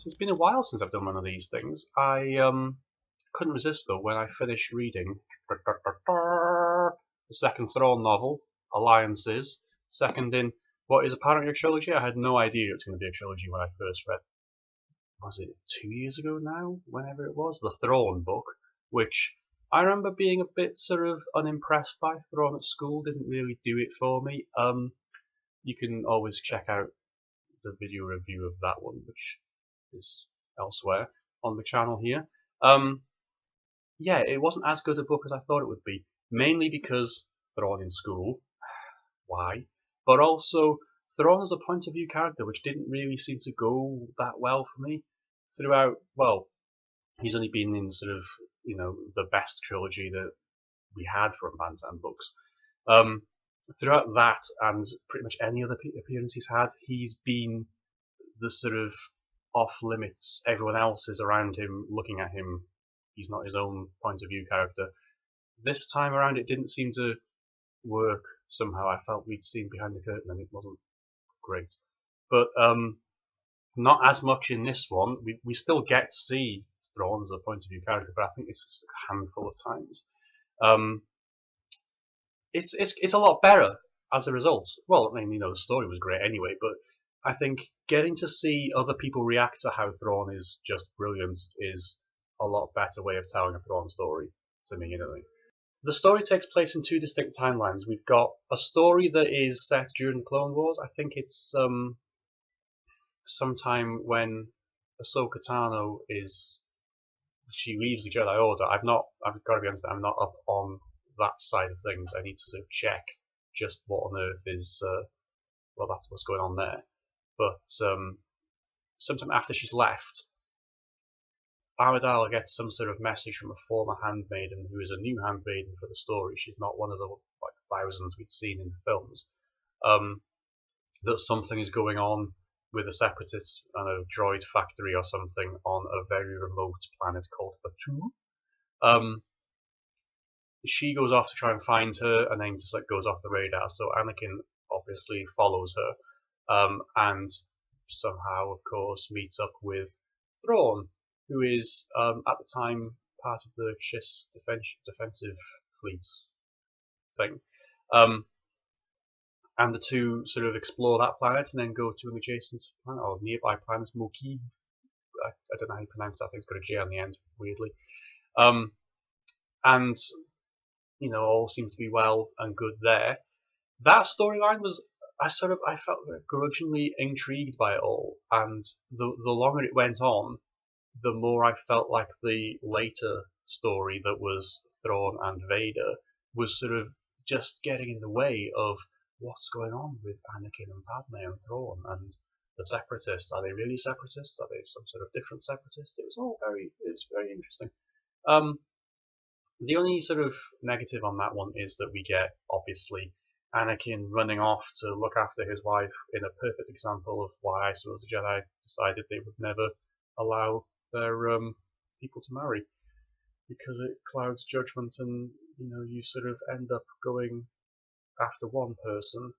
So it's been a while since I've done one of these things. I couldn't resist though when I finished reading the second Thrawn novel, Alliances, second in what is apparently a trilogy. I had no idea it was going to be a trilogy when I first read. Was it 2 years ago now? Whenever it was, the Thrawn book, which I remember being a bit sort of unimpressed by. Thrawn at school didn't really do it for me. You can always check out the video review of that one, which is elsewhere on the channel here. Yeah, it wasn't as good a book as I thought it would be, mainly because Thrawn in school, why? But also, Thrawn as a point of view character, which didn't really seem to go that well for me throughout. Well, he's only been in sort of, the best trilogy that we had from Bantam books. Throughout that and pretty much any other appearance he's had, he's been the sort of off limits. Everyone else is around him looking at him. He's not his own point of view character. This time around, it didn't seem to work somehow. I felt we'd seen behind the curtain and it wasn't great. But not as much in this one. We still get to see Thrawn as a point of view character, but I think it's just a handful of times. It's a lot better as a result. Well, I mean, the story was great anyway, but I think getting to see other people react to how Thrawn is just brilliant is a lot better way of telling a Thrawn story, to me anyway. The story takes place in two distinct timelines. We've got a story that is set during the Clone Wars. I think it's sometime when Ahsoka Tano she leaves the Jedi Order. I've got to be honest, I'm not up on that side of things. I need to sort of check just what on earth is, that's what's going on there. But sometime after she's left, Amidala gets some sort of message from a former handmaiden who is a new handmaiden for the story. She's not one of the thousands we'd seen in the films. That something is going on with the Separatists and a droid factory or something on a very remote planet called Batu. She goes off to try and find her, and then just goes off the radar. So Anakin obviously follows her, and somehow, of course, meets up with Thrawn, who is at the time part of the Chiss defensive fleet thing. And the two sort of explore that planet and then go to an adjacent planet or nearby planet, Moki. I don't know how you pronounce that. I think it's got a J on the end, weirdly. And all seems to be well and good there. That storyline was, I felt grudgingly intrigued by it all, and the longer it went on, the more I felt like the later story that was Thrawn and Vader was sort of just getting in the way of what's going on with Anakin and Padme and Thrawn and the Separatists. Are they really Separatists? Are they some sort of different Separatists? It was very interesting. The only sort of negative on that one is that we get, obviously, Anakin running off to look after his wife in a perfect example of why I suppose the Jedi decided they would never allow their people to marry, because it clouds judgment and you sort of end up going after one person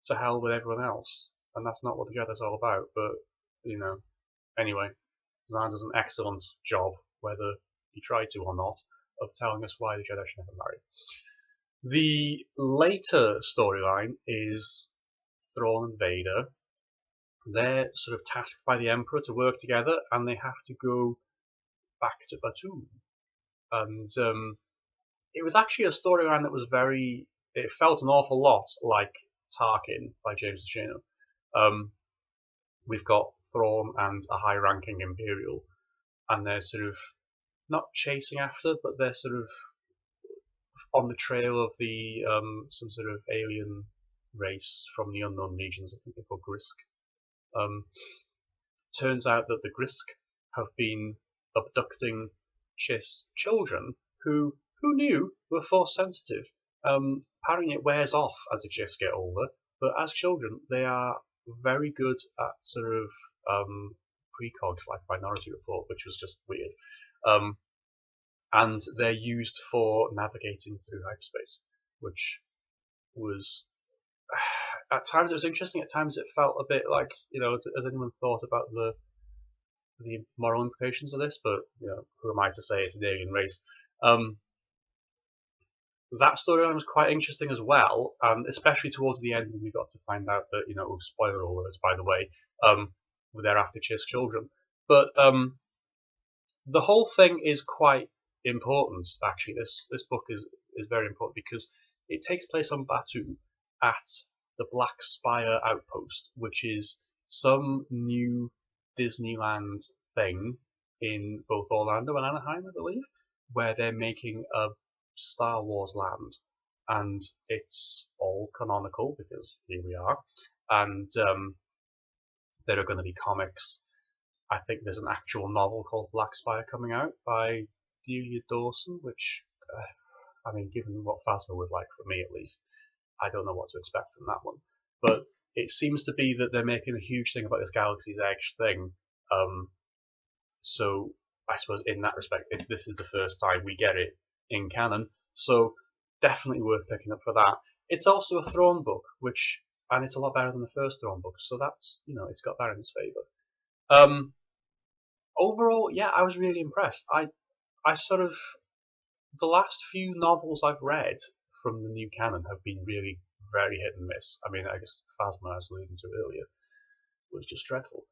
to hell with everyone else, and that's not what the Jedi's all about. But anyway, Zahn does an excellent job, whether he tried to or not, of telling us why the Jedi should never marry. The later storyline is Thrawn and Vader. They're sort of tasked by the Emperor to work together, and they have to go back to Batu. And it was actually a storyline that was it felt an awful lot like Tarkin by James DeShano. We've got Thrawn and a high-ranking Imperial, and they're sort of not chasing after, but they're sort of on the trail of the some sort of alien race from the unknown regions. I think they're called Grisk. Turns out that the Grisk have been abducting Chiss children who knew were force sensitive. Apparently it wears off as the Chiss get older, but as children they are very good at sort of precogs like Minority Report, which was just weird. And they're used for navigating through hyperspace, which was at times it was interesting. At times it felt a bit like, has anyone thought about the moral implications of this, but who am I to say it's an alien race? That storyline was quite interesting as well, especially towards the end when we got to find out that, spoiler alerts, by the way, they're after Chiss children. But the whole thing is quite important, actually. This book is very important because it takes place on Batu at the Black Spire Outpost, which is some new Disneyland thing in both Orlando and Anaheim, I believe, where they're making a Star Wars land, and it's all canonical because here we are, and there are going to be comics. I think there's an actual novel called Black Spire coming out by Delia Dawson, which, I mean, given what Phasma was like, for me at least, I don't know what to expect from that one. But it seems to be that they're making a huge thing about this Galaxy's Edge thing. So I suppose in that respect, this is the first time we get it in canon, so definitely worth picking up for that. It's also a Thrawn book, and it's a lot better than the first Thrawn book, so that's, it's got that in its favour. Overall, yeah, I was really impressed. I sort of, the last few novels I've read from the new canon have been really very hit and miss. I mean, I guess Phasma, I was alluding to earlier, was just dreadful.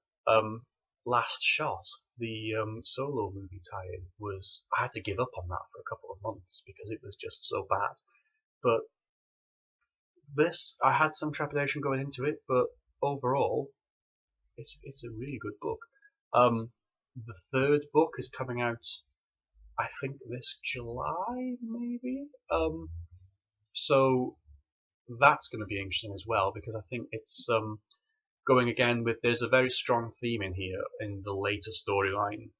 Last Shot, the Solo movie tie-in, I had to give up on that for a couple of months because it was just so bad. But this, I had some trepidation going into it, but overall, it's a really good book. The third book is coming out, I think, this July, maybe? So that's going to be interesting as well, because I think it's going again with, there's a very strong theme in here in the later storyline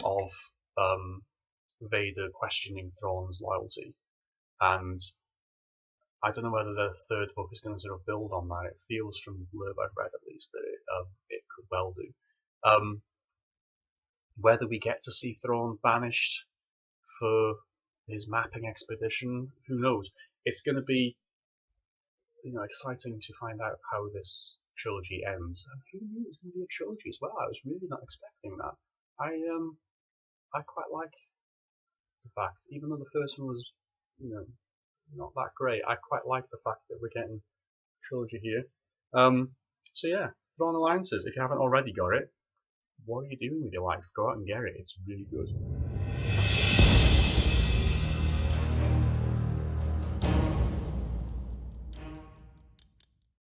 of Vader questioning Thrawn's loyalty, and I don't know whether the third book is going to sort of build on that. It feels, from the blurb I've read at least, that it could well do. Whether we get to see Thrawn banished for his mapping expedition, who knows? It's going to be, exciting to find out how this trilogy ends. And who knew it was going to be a trilogy as well? I was really not expecting that. I quite like the fact, even though the first one was, not that great, I quite like the fact that we're getting a trilogy here. So yeah, Thrawn Alliances. If you haven't already got it, what are you doing with your life? Go out and get it. It's really good.